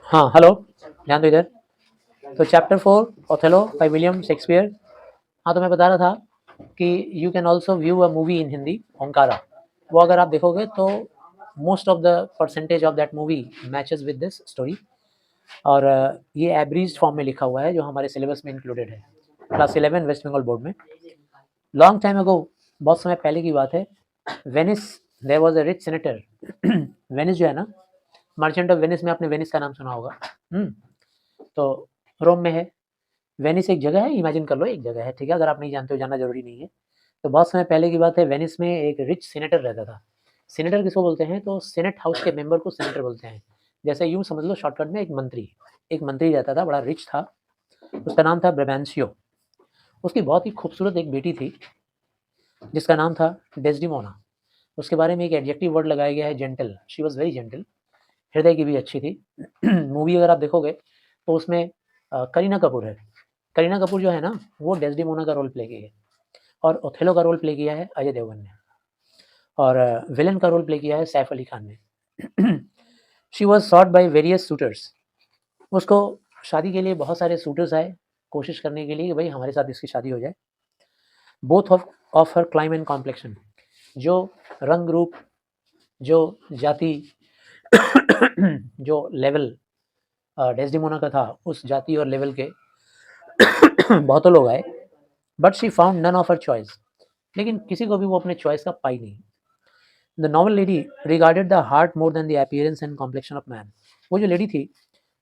हाँ, हेलो, ध्यान दो इधर। तो chapter 4 Othello by William Shakespeare. हाँ, तो मैं बता रहा था कि you can also view a movie इन हिंदी, ओंकारा। वो अगर आप देखोगे तो most of the percentage of that movie matches with this story. और ये एब्रीज्ड फॉर्म में लिखा हुआ है जो हमारे सिलेबस में इंक्लूडेड है क्लास 11 वेस्ट बंगाल बोर्ड में। लॉन्ग टाइम अगो, बहुत समय पहले की बात है, Venice there was a rich senator. Venice जो है ना, मर्चेंट ऑफ वेनिस में आपने वेनिस का नाम सुना होगा। तो रोम में है। वेनिस एक जगह है, इमेजिन कर लो एक जगह है, ठीक है। अगर आप नहीं जानते हो, जानना जरूरी नहीं है। तो बहुत समय पहले की बात है, वेनिस में एक रिच सीनेटर रहता था। सीनेटर किसको बोलते हैं? तो सीनेट हाउस के मेंबर को सीनेटर बोलते हैं। जैसे यूं समझ लो शॉर्टकट में, एक मंत्री रहता था, बड़ा रिच था। उसका नाम था ब्रेबेंशियो। उसकी बहुत ही खूबसूरत एक बेटी थी जिसका नाम था डेस्डिमोना। उसके बारे में एक एडजेक्टिव वर्ड लगाया गया है, gentle. She was very gentle, हृदय की भी अच्छी थी। मूवी अगर आप देखोगे तो उसमें करीना कपूर है। करीना कपूर जो है ना, वो डेस्डिमोना का रोल प्ले की है। और ओथेलो का रोल प्ले किया है अजय देवगन ने। और विलन का रोल प्ले किया है सैफ अली खान ने। She was sought by various suitors. उसको शादी के लिए बहुत सारे शूटर्स आए कोशिश करने के लिए कि भाई हमारे साथ इसकी शादी हो जाए। Both of her climb and complexion, जो रंग रूप, जो जाति, जो लेवल डेस्डिमोना का था, उस जाति और लेवल के बहुतों लोग आए। But she found none of her choice. लेकिन किसी को भी वो अपने चॉइस का पाई नहीं। The novel lady regarded the heart more than the appearance and complexion of man. वो जो लेडी थी,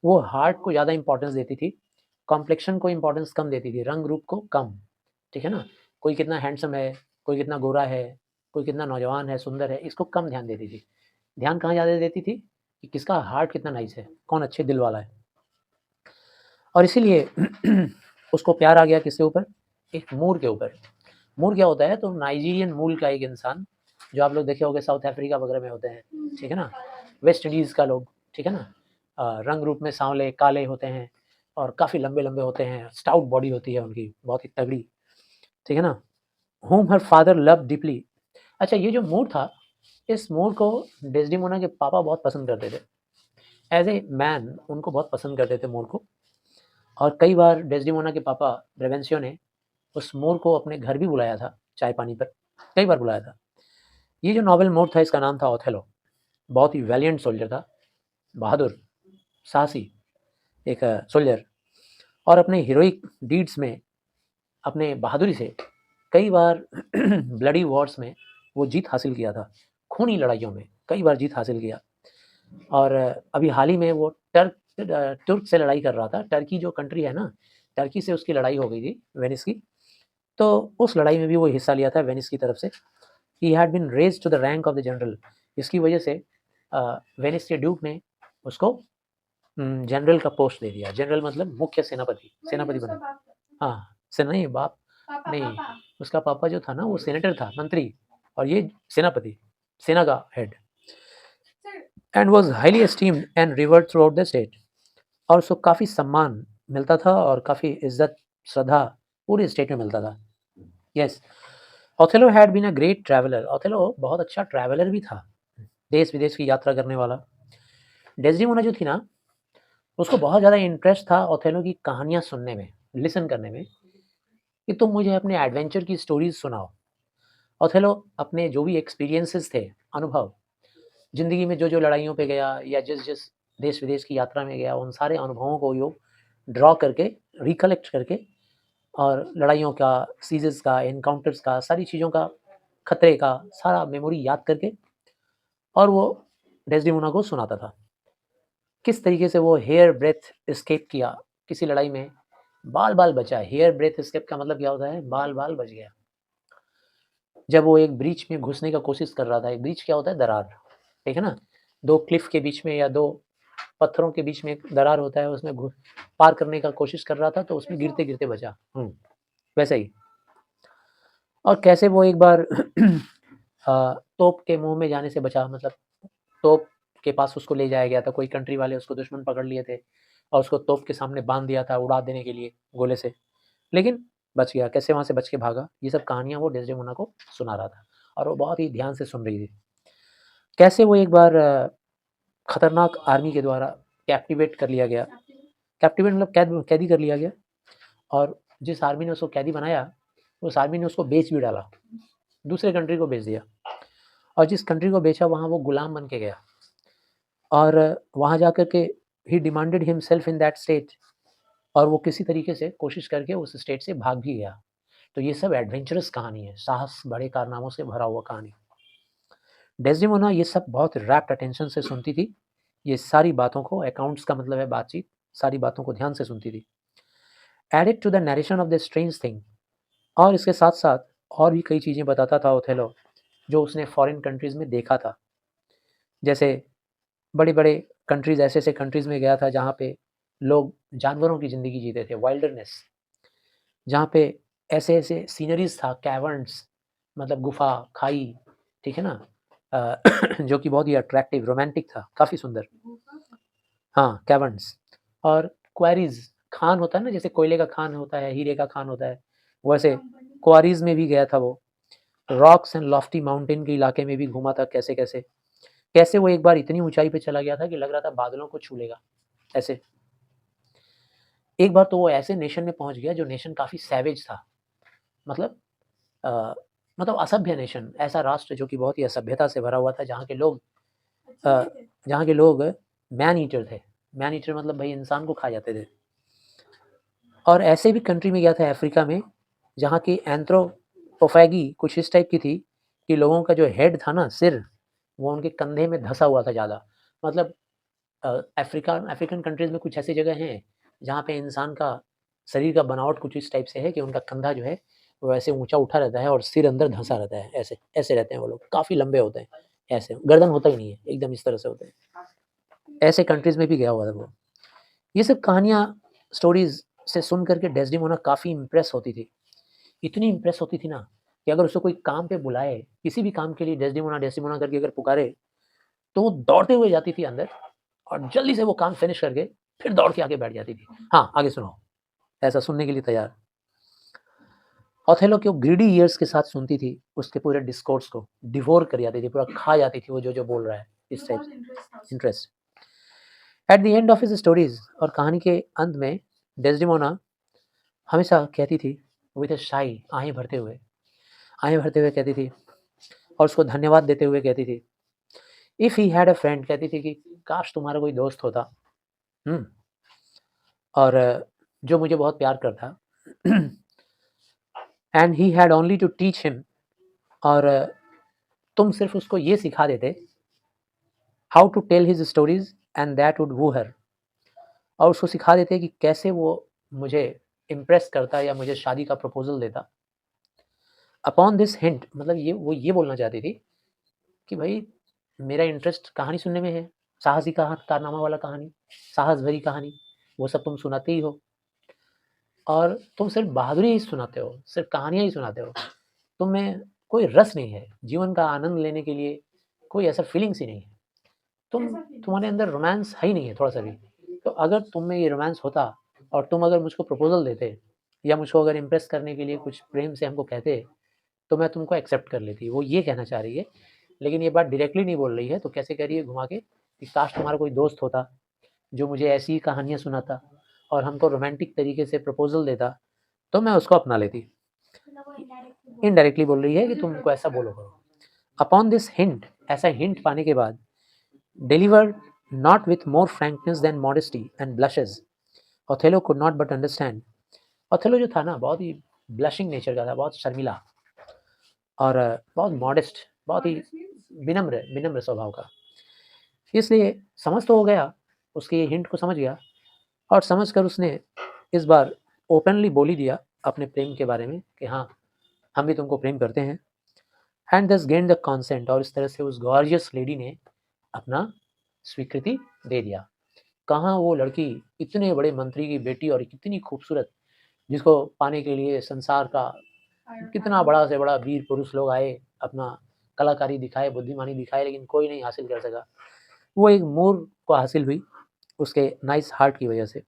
वो हार्ट को ज़्यादा इंपॉर्टेंस देती थी, कॉम्प्लेक्शन को इंपॉर्टेंस कम देती थी, रंग रूप को कम। ठीक है ना। कोई कितना हैंडसम है, कोई कितना गोरा है, कोई कितना नौजवान है, सुंदर है, इसको कम ध्यान देती थी। ध्यान कहाँ ज़्यादा देती थी? कि किसका हार्ट कितना नाइस है, कौन अच्छे दिल वाला है। और इसीलिए उसको प्यार आ गया किसके ऊपर? एक मूर के ऊपर। मूर क्या होता है? तो नाइजीरियन मूल का एक इंसान, जो आप लोग देखे होंगे साउथ अफ्रीका वगैरह में होते हैं, ठीक है ना। वेस्ट इंडीज़ का लोग, ठीक है ना। रंग रूप में सांवले काले होते हैं और काफ़ी लंबे लंबे होते हैं, स्टाउट बॉडी होती है उनकी, बहुत ही तगड़ी, ठीक है ना। Home her father love deeply. अच्छा, ये जो मूर था, इस मूर को डेस्डिमोना के पापा बहुत पसंद करते थे। एज ए मैन उनको बहुत पसंद करते थे मूर को। और कई बार डेस्डिमोना के पापा रेवेंसियो ने उस मोर को अपने घर भी बुलाया था, चाय पानी पर कई बार बुलाया था। ये जो नॉवल मोर था, इसका नाम था ओथेलो। बहुत ही वैलियंट सोल्जर था, बहादुर, साहसी एक सोल्जर। और अपने हीरोइक डीड्स में, अपने बहादुरी से कई बार ब्लडी वॉर्स में वो जीत हासिल किया था। खूनी लड़ाइयों में कई बार जीत हासिल किया। और अभी हाल ही में वो तुर्क से लड़ाई कर रहा था। टर्की जो कंट्री है ना, टर्की से उसकी लड़ाई हो गई थी वेनिस की। तो उस लड़ाई में भी वो हिस्सा लिया था वेनिस की तरफ से। He had been raised to the rank of the general. इसकी वजह से वेनिस के ड्यूक ने उसको जनरल का पोस्ट दे दिया। जनरल मतलब मुख्य सेनापति, सेनापति बना। हाँ, से नहीं बाप, नहीं, उसका पापा जो था ना, वो सेनेटर था, मंत्री, और ये सेनापति, सेना का head. And was highly esteemed and revered through out the state. और उसको काफ़ी सम्मान मिलता था और काफ़ी इज्जत, श्रद्धा पूरे स्टेट में मिलता था। Yes, Othello had been a great traveller. Othello बहुत अच्छा ट्रैवलर भी था, देश विदेश की यात्रा करने वाला। डेस्डिमोना जो थी ना, उसको बहुत ज़्यादा इंटरेस्ट था ओथेलो की कहानियाँ सुनने में, लिसन करने में, कि तुम मुझे अपने एडवेंचर की स्टोरीज सुनाओ। ओथेलो अपने जो भी एक्सपीरियंसेस थे, अनुभव, ज़िंदगी में जो जो लड़ाइयों पे गया या जिस जिस देश विदेश की यात्रा में गया, उन सारे अनुभवों को यो ड्रॉ करके, रिकलेक्ट करके, और लड़ाइयों का, सीजेस का, एनकाउंटर्स का, सारी चीज़ों का, खतरे का सारा मेमोरी याद करके, और वो डेस्डिमोना को सुनाता था। किस तरीके से वो हेयर ब्रेथ एस्केप किया किसी लड़ाई में, बाल बाल बचा। हेयर ब्रेथ एस्केप का मतलब क्या होता है? बाल बाल बच गया। जब वो एक ब्रीच में घुसने का कोशिश कर रहा था। एक ब्रीच क्या होता है? दरार, ठीक है ना। दो क्लिफ के बीच में या दो पत्थरों के बीच में एक दरार होता है, उसमें पार करने का कोशिश कर रहा था, तो उसमें गिरते गिरते बचा। वैसे ही। और कैसे वो एक बार तोप के मुंह में जाने से बचा, मतलब तोप के पास उसको ले जाया गया था, कोई कंट्री वाले उसको दुश्मन पकड़ लिए थे और उसको तोप के सामने बांध दिया था उड़ा देने के लिए गोले से, लेकिन बच गया। कैसे वहां से बच के भागा, ये सब कहानियां वो डेस्डेमोना को सुना रहा था और वो बहुत ही ध्यान से सुन रही थी। कैसे वो एक बार खतरनाक आर्मी के द्वारा कैप्टिवेट कर लिया गया। कैप्टिवेट मतलब कैदी कर लिया गया, और जिस आर्मी ने उसको कैदी बनाया, उस आर्मी ने उसको बेच भी डाला, दूसरे कंट्री को बेच दिया, और जिस कंट्री को बेचा वहाँ वो गुलाम बन के गया, और वहाँ जाकर के he demanded himself in that state, और वो किसी तरीके से कोशिश करके उस स्टेट से भाग भी गया। तो ये सब एडवेंचरस कहानी है, साहस, बड़े कारनामों से भरा हुआ कहानी। डेस्डेमोना ये सब बहुत रैप्ट अटेंशन से सुनती थी, ये सारी बातों को, अकाउंट्स का मतलब है बातचीत, सारी बातों को ध्यान से सुनती थी। Added to the narration of the strange thing, और इसके साथ साथ और भी कई चीज़ें बताता था ओथेलो जो उसने फॉरेन कंट्रीज़ में देखा था। जैसे बड़े-बड़े कंट्रीज़, ऐसे-ऐसे कंट्रीज़ में गया था जहाँ पे लोग जानवरों की ज़िंदगी जीते थे, वाइल्डरनेस, जहाँ पे ऐसे-ऐसे सीनरीज़ था, कैवर्न्स मतलब गुफ़ा, खाई, ठीक है ना? जो कि बहुत ही अट्रैक्टिव, रोमांटिक था, काफ़ी सुंदर। हाँ, कैवर्न्स, और क्वेरीज़, खान होता है ना, जैसे कोयले का खान होता है, हीरे का खान होता है, वैसे क्वारीज़ में भी गया था वो। रॉक्स एंड लॉफ्टी माउंटेन के इलाके में भी घूमा था, कैसे-कैसे। कैसे वो एक बार इतनी ऊँचाई पे चला गया था कि लग रहा था बादलों को छू लेगा, ऐसे। एक बार तो वो ऐसे नेशन में पहुँच गया जो नेशन काफ़ी सैवेज था, मतलब अ, मतलब असभ्य नेशन, ऐसा राष्ट्र जो कि बहुत ही असभ्यता से भरा हुआ था, जहाँ के लोग मैन ईटर थे। मैन ईटर मतलब भई इंसान को खा जाते थे। और ऐसे भी कंट्री में गया था अफ्रीका में, जहाँ की एंथ्रोपोफैगी कुछ इस टाइप की थी कि लोगों का जो हेड था ना, सिर, वो उनके कंधे में धँसा हुआ था ज़्यादा। मतलब अफ्रीकन कंट्रीज़ में कुछ ऐसी जगह हैं, जहाँ पे इंसान का शरीर का बनावट कुछ इस टाइप से है कि उनका कंधा जो है, वो ऐसे ऊँचा उठा रहता है और सिर अंदर धँसा रहता है, ऐसे, ऐसे रहते हैं वो लोग, काफ़ी लंबे होते हैं, ऐसे, गर्दन होता ही नहीं है, एकदम इस तरह से होते हैं। ऐसे कंट्रीज़ में भी गया हुआ था वो। ये सब कहानियाँ, स्टोरीज़ से सुन कर के डेस्डेमोना काफ़ी इम्प्रेस होती थी। इतनी इम्प्रेस होती थी ना, कि अगर उसे कोई काम पे बुलाए, किसी भी काम के लिए डेस्डेमोना, डेस्डेमोना करके अगर पुकारे, तो वो दौड़ते हुए जाती थी अंदर, और जल्दी से वो काम फिनिश करके फिर दौड़ के आके बैठ जाती थी। हाँ, आगे सुनाओ, ऐसा सुनने के लिए तैयार। ओथेलो को ग्रीडी ईयर्स के साथ सुनती थी, उसके पूरे डिस्कोर्स को, डिवोर कर जाती थी, पूरा खा जाती थी वो जो-जो बोल रहा है, इस टाइप से, interest. At the end of his stories, और कहानी के अंत में डेस्डेमोना हमेशा कहती थी, विद अ शाई, आँखें भरते हुए कहती थी, और उसको धन्यवाद देते हुए कहती थी, if he had a friend, कहती थी कि काश तुम्हारा कोई दोस्त होता, हुँ, और जो मुझे बहुत प्यार करता, and he had only to teach him, और तुम सिर्फ उसको ये सिखा देते, how to tell his stories and that would woo her, और उसको सिखा देते कि कैसे वो मुझे इम्प्रेस करता या मुझे शादी का प्रपोजल देता। अपॉन दिस हिंट, मतलब वो ये बोलना चाहती थी कि भाई मेरा इंटरेस्ट कहानी सुनने में है, साहसी कारनामा वाला कहानी, साहस भरी कहानी, वो सब तुम सुनाते ही हो, और तुम सिर्फ बहादुरी ही सुनाते हो, सिर्फ कहानियाँ ही सुनाते हो, तुम में कोई रस नहीं है, जीवन का आनंद लेने के लिए कोई ऐसा फीलिंग्स ही नहीं है, तुम्हारे अंदर रोमांस है ही नहीं है थोड़ा सा भी। तो अगर तुम में ये रोमांस होता, और तुम अगर मुझको प्रपोजल देते, या मुझको अगर इम्प्रेस करने के लिए कुछ प्रेम से हमको कहते, तो मैं तुमको एक्सेप्ट कर लेती। वो ये कहना चाह रही है, लेकिन ये बात डायरेक्टली नहीं बोल रही है, तो कैसे कह रही है घुमा के कि काश तुम्हारा कोई दोस्त होता जो मुझे ऐसी ही कहानियाँ सुनाता और हमको रोमांटिक तरीके से प्रपोजल देता, तो मैं उसको अपना लेती। इनडायरेक्टली बोल रही है कि तुम उनको ऐसा बोलो करो। अपॉन दिस हिंट, ऐसा हिंट पाने के बाद, delivered not with more frankness than modesty and blushes, Othello could not but understand. Othello जो था ना, बहुत ही ब्लशिंग नेचर का था, बहुत शर्मिला, और बहुत मॉडेस्ट, बहुत ही विनम्र विनम्र स्वभाव का। इसलिए समझ तो हो गया, उसके हिंट को समझ गया, और समझकर उसने इस बार ओपनली बोल ही दिया अपने प्रेम के बारे में कि हाँ, हम भी तुमको प्रेम करते हैं। एंड दस गेन द कॉन्सेंट, और इस तरह से उस गॉर्जियस लेडी ने अपना स्वीकृति दे दिया। कहाँ वो लड़की, इतने बड़े मंत्री की बेटी और कितनी खूबसूरत, जिसको पाने के लिए संसार का कितना बड़ा से बड़ा वीर पुरुष लोग आए, अपना कलाकारी दिखाए, बुद्धिमानी दिखाए, लेकिन कोई नहीं हासिल कर सका। वो एक मोर को हासिल हुई, उसके नाइस हार्ट की वजह से।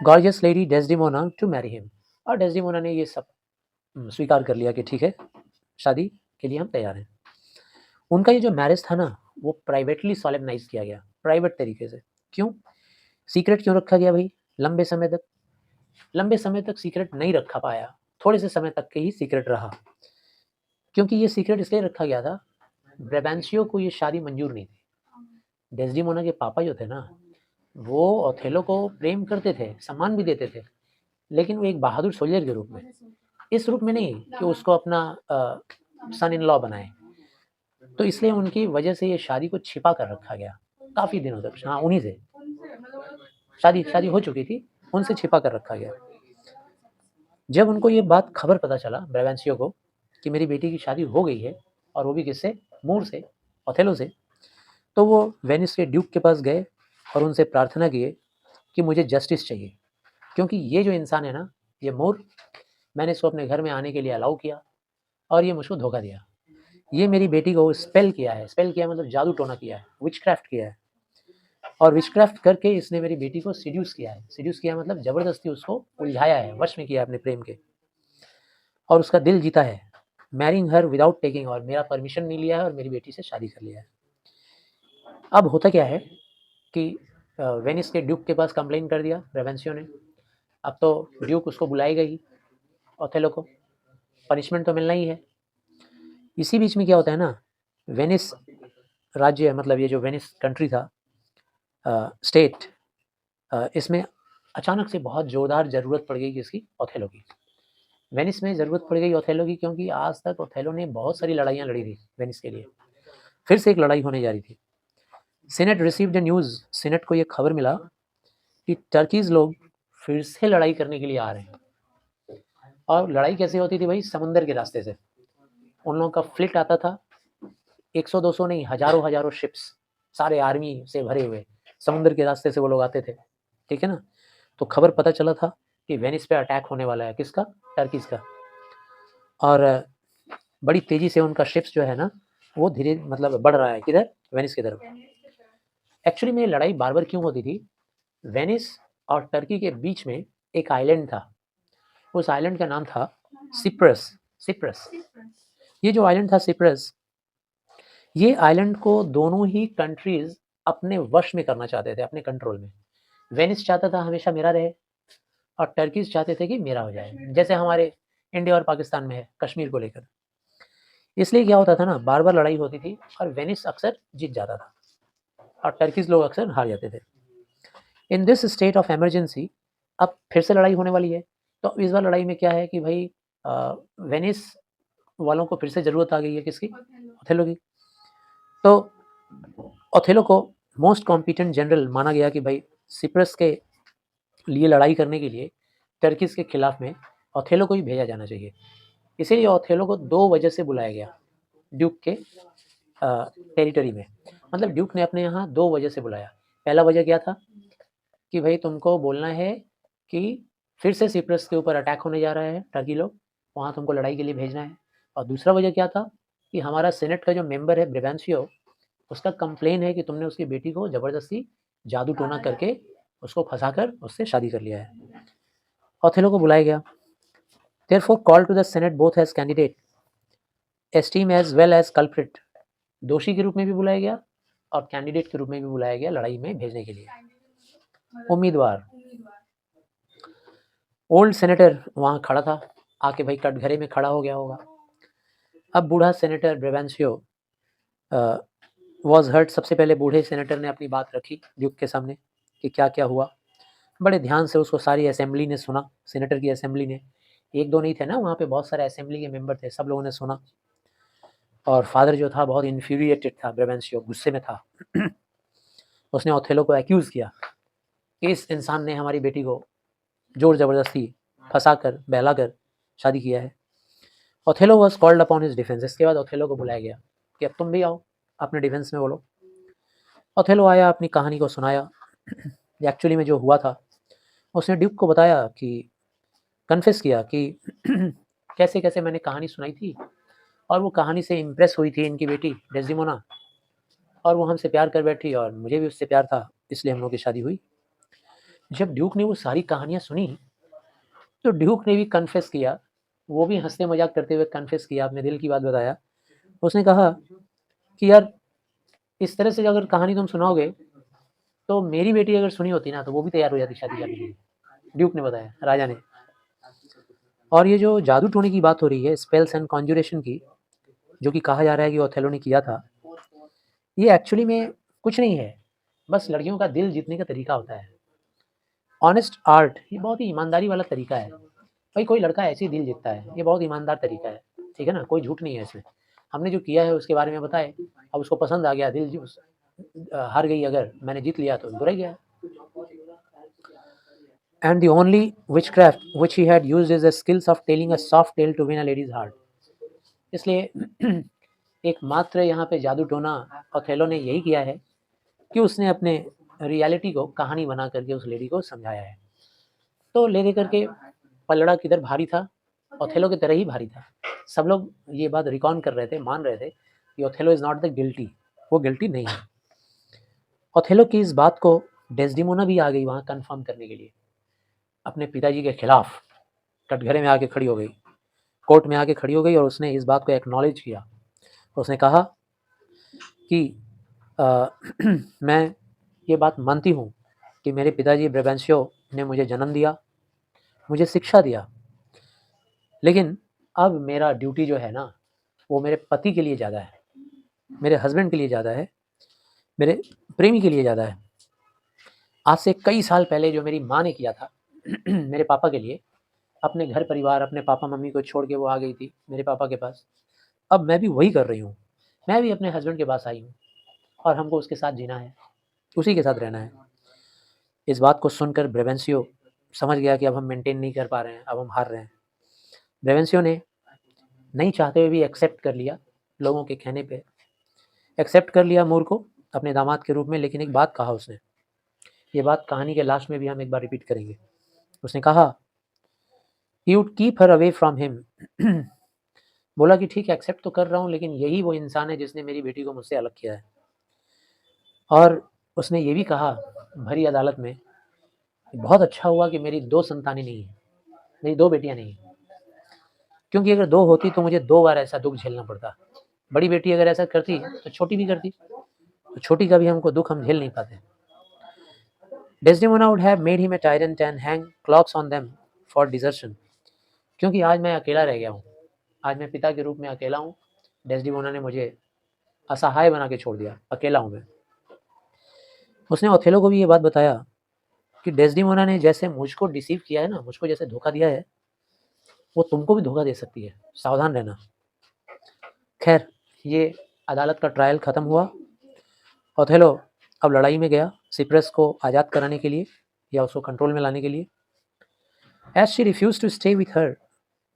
Gorgeous lady Desdemona to marry him, और डेस्डेमोना ने ये सब स्वीकार कर लिया कि ठीक है, शादी के लिए हम तैयार हैं। उनका ये जो मैरिज था ना, वो प्राइवेटली सोलेमनाइज किया गया, प्राइवेट तरीके से, क्यों? सीक्रेट क्यों रखा गया भाई लंबे समय तक? लंबे समय तक सीक्रेट नहीं रखा पाया, थोड़े से समय तक के ही सीक्रेट रहा। क्योंकि ये सीक्रेट इसलिए रखा गया था, ब्रेबेंशियो को ये शादी मंजूर नहीं थी। डेस्डिमोना के पापा जो थे ना, वो ओथेलो को प्रेम करते थे, सम्मान भी देते थे, लेकिन वो एक बहादुर सोल्जर के रूप में, इस रूप में नहीं कि उसको अपना सन इन लॉ बनाए। तो इसलिए उनकी वजह से ये शादी को छिपा कर रखा गया काफ़ी दिनों तक। हाँ, उन्हीं से शादी शादी हो चुकी थी, उनसे छिपा कर रखा गया। जब उनको ये बात खबर पता चला ब्रेवेंशियो को कि मेरी बेटी की शादी हो गई है, और वो भी किससे? मूर से, ओथेलो से। तो वो वेनिस के ड्यूक के पास गए और उनसे प्रार्थना किए कि मुझे जस्टिस चाहिए, क्योंकि ये जो इंसान है ना, ये मूर, मैंने इसको अपने घर में आने के लिए अलाउ किया और ये मुझको धोखा दिया। ये मेरी बेटी को स्पेल किया है, स्पेल किया मतलब जादू टोना किया है, विचक्राफ्ट किया है, और विचक्राफ्ट करके इसने मेरी बेटी को सीड्यूस किया है। सीड्यूस किया मतलब ज़बरदस्ती उसको उलझाया है, वश में किया है अपने प्रेम के, और उसका दिल जीता है, मैरिंग हर विदाउट टेकिंग, और मेरा परमिशन नहीं लिया है और मेरी बेटी से शादी कर लिया है। अब होता क्या है कि वेनिस के ड्यूक के पास कंप्लेन कर दिया ब्रेवेंशियो ने। अब तो ड्यूक उसको बुलाएगा ही, ओथेलो को, पनिशमेंट तो मिलना ही है। इसी बीच में क्या होता है ना, वेनिस राज्य, मतलब ये जो वेनिस कंट्री था, स्टेट, इसमें अचानक से बहुत ज़ोरदार ज़रूरत पड़ गई किसकी? ओथेलो की। वेनिस में ज़रूरत पड़ गई ओथेलो की, क्योंकि आज तक ओथेलो ने बहुत सारी लड़ाइयाँ लड़ी थी वेनिस के लिए, फिर से एक लड़ाई होने जा रही थी। Senate received the news, senate को ये खबर मिला कि टर्कीज़ लोग फिर से लड़ाई करने के लिए आ रहे हैं। और लड़ाई कैसे होती थी भाई? समुंदर के रास्ते से। उन लोगों का फ्लीट आता था, 100-200 नहीं, हज़ारों-हज़ारों शिप्स, सारे आर्मी से भरे हुए, समुद्र के रास्ते से वो लोग आते थे, ठीक है ना? तो खबर पता चला था कि वेनिस पे अटैक होने वाला है, किसका? टर्कीज़ का। और बड़ी तेज़ी से उनका शिप्स जो है ना, वो धीरे मतलब बढ़ रहा है, किधर? वेनिस की तरफ। एक्चुअली में ये लड़ाई बार-बार क्यों होती थी? वेनिस और टर्की के बीच में एक आइलैंड था, उस आइलैंड का नाम था सिप्रस। सिप्रस, ये जो आइलैंड था सिप्रस, ये आइलैंड को दोनों ही कंट्रीज़ अपने वश में करना चाहते थे, अपने कंट्रोल में। वेनिस चाहता था हमेशा मेरा रहे, और टर्कीज़ चाहते थे कि मेरा हो जाए, जैसे हमारे इंडिया और पाकिस्तान में है कश्मीर को लेकर। इसलिए क्या होता था ना, बार-बार लड़ाई होती थी और वेनिस अक्सर जीत जाता था और टर्कीज़ लोग अक्सर हार जाते थे। In this state of emergency, अब फिर से लड़ाई होने वाली है। तो इस बार लड़ाई में क्या है कि भाई वेनिस वालों को फिर से ज़रूरत आ गई है किसकी? ओथेलो की। तो ओथेलो को मोस्ट कॉम्पिटेंट जनरल माना गया कि भाई सिप्रस के लिए लड़ाई करने के लिए टर्कीज़ के खिलाफ में ओथेलो को ही भेजा जाना चाहिए। इसीलिए ओथेलो को 2 वजह से बुलाया गया ड्यूक के टेरिटरी में। मतलब ड्यूक ने अपने यहाँ 2 वजह से बुलाया। पहला वजह क्या था कि भाई तुमको बोलना है कि फिर से सिप्रस के ऊपर अटैक होने जा रहा है, टर्की लोग, वहाँ तुमको लड़ाई के लिए भेजना है। और दूसरा वजह क्या था कि हमारा सीनेट का जो मेंबर है ब्रेवेंशियो, उसका कंप्लेन है कि तुमने उसकी बेटी को ज़बरदस्ती जादू टोना करके उसको फँसाकर उससे शादी कर लिया है। ओथेलो को बुलाया गया। Therefore called to the senate both as candidate, esteem as well as culprit, दोषी के रूप में भी बुलाया गया और कैंडिडेट के रूप में भी बुलाया गया लड़ाई में भेजने के लिए, उम्मीदवार। ओल्ड सेनेटर वहाँ खड़ा था, आके भाई कटघरे में खड़ा हो गया होगा। अब बूढ़ा सेनेटर ब्रेवेंशियो वॉज हर्ट। सबसे पहले बूढ़े सेनेटर ने अपनी बात रखी ड्यूक के सामने कि क्या क्या हुआ। बड़े ध्यान से उसको सारी असेंबली ने सुना, सेनेटर की असेंबली ने, एक दो नहीं थे ना वहाँ पे, बहुत सारे असेंबली के मेंबर थे, सब लोगों ने सुना। और फादर जो था बहुत इन्फ्यूरिएटेड था, ब्रेवेंशियो गुस्से में था। उसने ओथेलो को एक्यूज़ किया कि इस इंसान ने हमारी बेटी को जोर ज़बरदस्ती फंसाकर बहलाकर शादी किया है। Othello was called upon his defence. इसके बाद ओथेलो को बुलाया गया कि अब तुम भी आओ, अपने डिफेंस में बोलो। ओथेलो आया, अपनी कहानी को सुनाया, एक्चुअली में जो हुआ था। उसने ड्यूक को बताया कि कन्फेस किया कि कैसे कैसे मैंने कहानी सुनाई थी और वो कहानी से इम्प्रेस हुई थी इनकी बेटी डेस्डिमोना, और वो हमसे प्यार कर बैठी और मुझे भी उससे प्यार था, इसलिए हम लोग की शादी हुई। जब ड्यूक ने वो सारी कहानियाँ सुनी तो ड्यूक ने भी कन्फेस किया, वो भी हंसते मजाक करते हुए कन्फेस किया, अपने दिल की बात बताया। उसने कहा कि यार इस तरह से अगर कहानी तुम सुनाओगे तो मेरी बेटी अगर सुनी होती ना तो वो भी तैयार हो जाती शादी करने के लिए, ड्यूक ने बताया, राजा ने। और ये जो जादू टोने की बात हो रही है, स्पेल्स एंड कॉन्जुरेशन की, जो कि कहा जा रहा है कि ओथेलो ने किया था, ये एक्चुअली में कुछ नहीं है, बस लड़कियों का दिल जीतने का तरीका होता है। ऑनेस्ट आर्ट, ये बहुत ही ईमानदारी वाला तरीका है। भाई कोई लड़का ऐसे ही दिल जीतता है, ये बहुत ईमानदार तरीका है, ठीक है ना, कोई झूठ नहीं है इसमें। हमने जो किया है उसके बारे में बताए, अब उसको पसंद आ गया, हार गई, अगर मैंने जीत लिया तो बुरा ही गया। And the only witchcraft which he had used is the skills of telling a soft tale to win a lady's heart. इसलिए एकमात्र यहाँ पे जादू टोना ओथेलो ने यही किया है कि उसने अपने रियलिटी को कहानी बना करके उस लेडी को समझाया है। तो ले दे करके पलड़ा किधर भारी था, ओथेलो की तरह ही भारी था। सब लोग ये बात रिकॉन कर रहे थे, मान रहे थे कि Othello is not the guilty, वो गिल्टी नहीं है। ओथेलो की इस बात को डेस्डिमोना भी आ गई वहाँ कंफर्म करने के लिए, अपने पिताजी के खिलाफ कटघरे में आके खड़ी हो गई, कोर्ट में आके खड़ी हो गई और उसने इस बात को एक्नॉलेज किया। उसने कहा कि मैं ये बात मानती हूँ कि मेरे पिताजी ब्रेबेंशियो ने मुझे जन्म दिया, मुझे शिक्षा दिया, लेकिन अब मेरा ड्यूटी जो है ना वो मेरे पति के लिए ज़्यादा है, मेरे हस्बैंड के लिए ज़्यादा है, मेरे प्रेमी के लिए ज़्यादा है। आज से कई साल पहले जो मेरी माँ ने किया था मेरे पापा के लिए, अपने घर परिवार, अपने पापा मम्मी को छोड़ के वो आ गई थी मेरे पापा के पास, अब मैं भी वही कर रही हूँ। मैं भी अपने हस्बैंड के पास आई हूँ और हमको उसके साथ जीना है, उसी के साथ रहना है। इस बात को सुनकर ब्रेवेंसियो समझ गया कि अब हम मेंटेन नहीं कर पा रहे हैं, अब हम हार रहे हैं। ब्रेवेंसियो ने नहीं चाहते हुए भी एक्सेप्ट कर लिया, लोगों के कहने पे एक्सेप्ट कर लिया मूर को अपने दामाद के रूप में। लेकिन एक बात कहा उसने, ये बात कहानी के लास्ट में भी हम एक बार रिपीट करेंगे। उसने कहा he would keep her away from him. बोला कि ठीक है, एक्सेप्ट तो कर रहा हूँ, लेकिन यही वो इंसान है जिसने मेरी बेटी को मुझसे अलग किया है। और उसने ये भी कहा भरी अदालत में, बहुत अच्छा हुआ कि मेरी 2 संतानें नहीं हैं, मेरी 2 बेटियां नहीं हैं, क्योंकि अगर 2 होती तो मुझे 2 बार ऐसा दुख झेलना पड़ता। बड़ी बेटी अगर ऐसा करती तो छोटी भी करती, तो छोटी का भी हमको दुख हम झेल नहीं पाते। Desdemona would have made him a tyrant and hang cloths on them for desertion। क्योंकि आज मैं अकेला रह गया हूँ, आज मैं पिता के रूप में अकेला हूँ, डेस्डेमोना ने मुझे असहाय बना के छोड़ दिया, अकेला हूँ मैं। उसने ओथेलो को भी ये बात बताया कि डेस्डेमोना ने जैसे मुझको डिसीव किया है ना, मुझको जैसे धोखा दिया है, वो तुमको भी धोखा दे सकती है, सावधान रहना। खैर, ये अदालत का ट्रायल ख़त्म हुआ। ओथेलो अब लड़ाई में गया सिप्रस को आज़ाद कराने के लिए या उसको कंट्रोल में लाने के लिए। As she refuse to stay with her,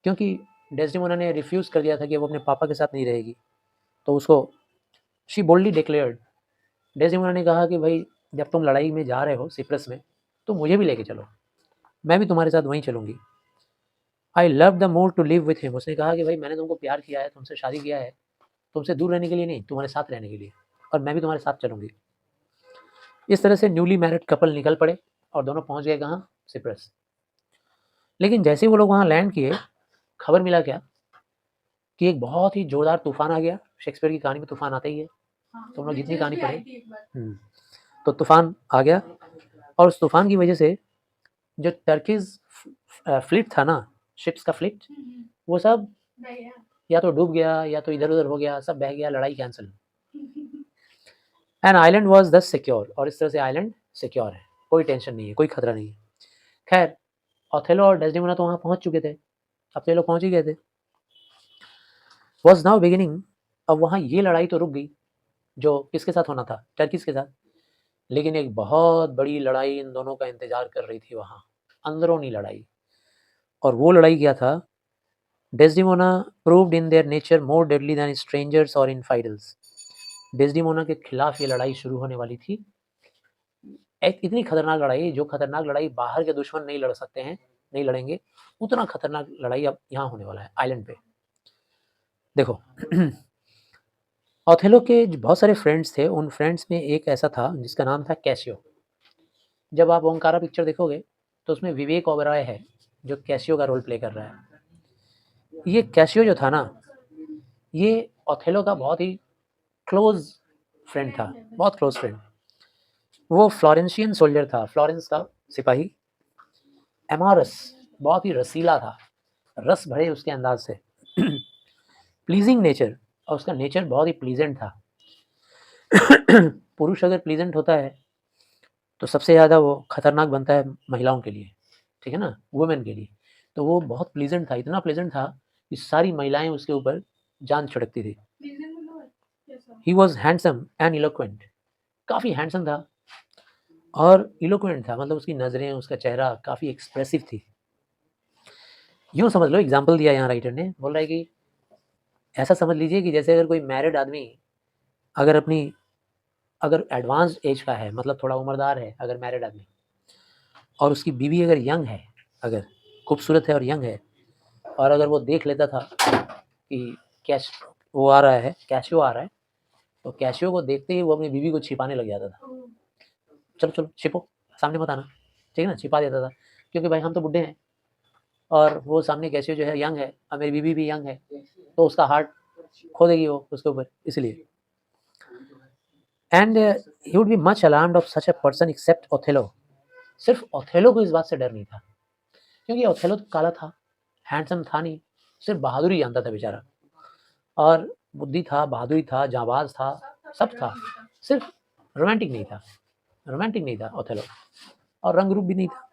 क्योंकि डेस्डेमोना ने रिफ्यूज़ कर दिया था कि वो अपने पापा के साथ नहीं रहेगी, तो उसको शी बोल्डली डिक्लेयर्ड, डेस्डेमोना ने कहा कि भाई जब तुम लड़ाई में जा रहे हो सिप्रस में, तो मुझे भी लेके चलो, मैं भी तुम्हारे साथ वहीं चलूँगी। I love the more to live with him. उसने कहा कि भाई मैंने तुमको प्यार किया है, तुमसे शादी किया है, तुमसे दूर रहने के लिए नहीं, तुम्हारे साथ रहने के लिए, और मैं भी तुम्हारे साथ चलूँगी। इस तरह से न्यूली मैरिड कपल निकल पड़े और दोनों पहुँच गए कहाँ, सिप्रस। लेकिन जैसे वो लोग वहाँ लैंड किए, खबर मिला क्या कि एक बहुत ही जोरदार तूफान आ गया। शेक्सपियर की कहानी में तूफान आता ही है, तुम लोग जितनी कहानी पढ़े, तो तूफान आ गया और उस तूफान की वजह से जो टर्कीज फ्लीट था ना, शिप्स का फ्लीट, वो सब या तो डूब गया या तो इधर उधर हो गया, सब बह गया, लड़ाई कैंसिल। एन आइलैंड वॉज दस सिक्योर, और इस तरह से आइलैंड सिक्योर है, कोई टेंशन नहीं है, कोई खतरा नहीं है। खैर, ओथेलो और डेस्डेमोना तो वहाँ पहुँच चुके थे, अब तो ये लोग पहुँच ही गए थे। वॉज नाउ बिगिनिंग, अब वहाँ ये लड़ाई तो रुक गई जो किसके साथ होना था, टर्कीज के साथ, लेकिन एक बहुत बड़ी लड़ाई इन दोनों का इंतजार कर रही थी वहाँ, अंदरूनी लड़ाई। और वो लड़ाई क्या था, Desdemona proved in their nature more deadly than strangers और इनफाइडल्स। डेस्डेमोना के खिलाफ ये लड़ाई शुरू होने वाली थी, एक इतनी खतरनाक लड़ाई, जो खतरनाक लड़ाई बाहर के दुश्मन नहीं लड़ सकते हैं, नहीं लड़ेंगे, उतना खतरनाक लड़ाई अब यहाँ होने वाला है आइलैंड पे। देखो ओथेलो के बहुत सारे फ्रेंड्स थे, उन फ्रेंड्स में एक ऐसा था जिसका नाम था कैसियो। जब आप ओंकारा पिक्चर देखोगे तो उसमें विवेक ओबेरॉय है जो कैसियो का रोल प्ले कर रहा है। ये कैसियो जो था ना, ये ओथेलो का बहुत ही क्लोज फ्रेंड था, बहुत क्लोज फ्रेंड। वो फ्लोरेंशियन सोल्जर था, फ्लोरेंस का सिपाही। एमोरस, बहुत ही रसीला था, रस भरे उसके अंदाज से। प्लीजिंग नेचर, और उसका नेचर बहुत ही प्लीजेंट था। पुरुष अगर प्लीजेंट होता है तो सबसे ज़्यादा वो खतरनाक बनता है महिलाओं के लिए, ठीक है ना, वुमेन के लिए। तो वो बहुत प्लीजेंट था, इतना प्लीजेंट था कि सारी महिलाएं उसके ऊपर जान छिड़कती थी। He was handsome and eloquent, काफ़ी हैंडसम था और इलोक्वेंट था, मतलब उसकी नज़रें, उसका चेहरा काफ़ी एक्सप्रेसिव थी। यूँ समझ लो, एग्जाम्पल दिया यहाँ राइटर ने, बोल रहा है कि ऐसा समझ लीजिए कि जैसे अगर कोई मैरिड आदमी अगर अपनी अगर एडवांस एज का है, मतलब थोड़ा उम्रदार है, अगर मैरिड आदमी, और उसकी बीवी अगर यंग है, अगर खूबसूरत है और यंग है, और अगर वो देख लेता था कि कैश वो आ रहा है, कैशियो आ रहा है, तो कैशियो को देखते ही वो अपनी बीवी को छिपाने लग जाता था। चलो चलो छिपो, सामने मत आना, ठीक है ना, छिपा देता था, क्योंकि भाई हम तो बुढ़े हैं और वो सामने कैशियो जो है यंग है और मेरी बीवी भी यंग है, तो उसका हार्ट खो देगी वो उसके ऊपर, इसलिए। And he would be much alarmed of such a person except Othello. सिर्फ ओथेलो को इस बात से डर नहीं था, क्योंकि ओथेलो तो काला था, हैंडसम था नहीं, सिर्फ बहादुरी जानता था बेचारा, और बुद्धि था, बहादुरी था, जाबाज था, सब था, सिर्फ रोमांटिक नहीं था, रोमांटिक नहीं था ओथेलो, और रंग रूप भी नहीं था।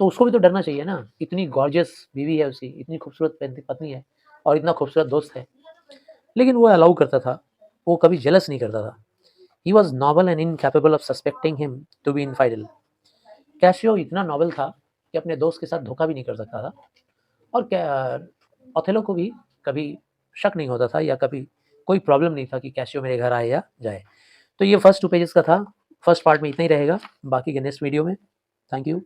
तो उसको भी तो डरना चाहिए ना, इतनी गॉर्जियस बीवी है उसकी, इतनी खूबसूरत पत्नी है और इतना खूबसूरत दोस्त है, लेकिन वो अलाउ करता था, वो कभी जेलस नहीं करता था। He was noble and incapable of suspecting him to be infidel. Cassio इतना नॉबल था कि अपने दोस्त के साथ धोखा भी नहीं कर सकता था, और ओथेलो को भी कभी शक नहीं होता था या कभी कोई प्रॉब्लम नहीं था कि कैशियो मेरे घर आए या जाए। तो ये फर्स्ट 2 पेजेस का था, फर्स्ट पार्ट में इतना ही रहेगा, बाकी के नेक्स्ट वीडियो में। Thank you.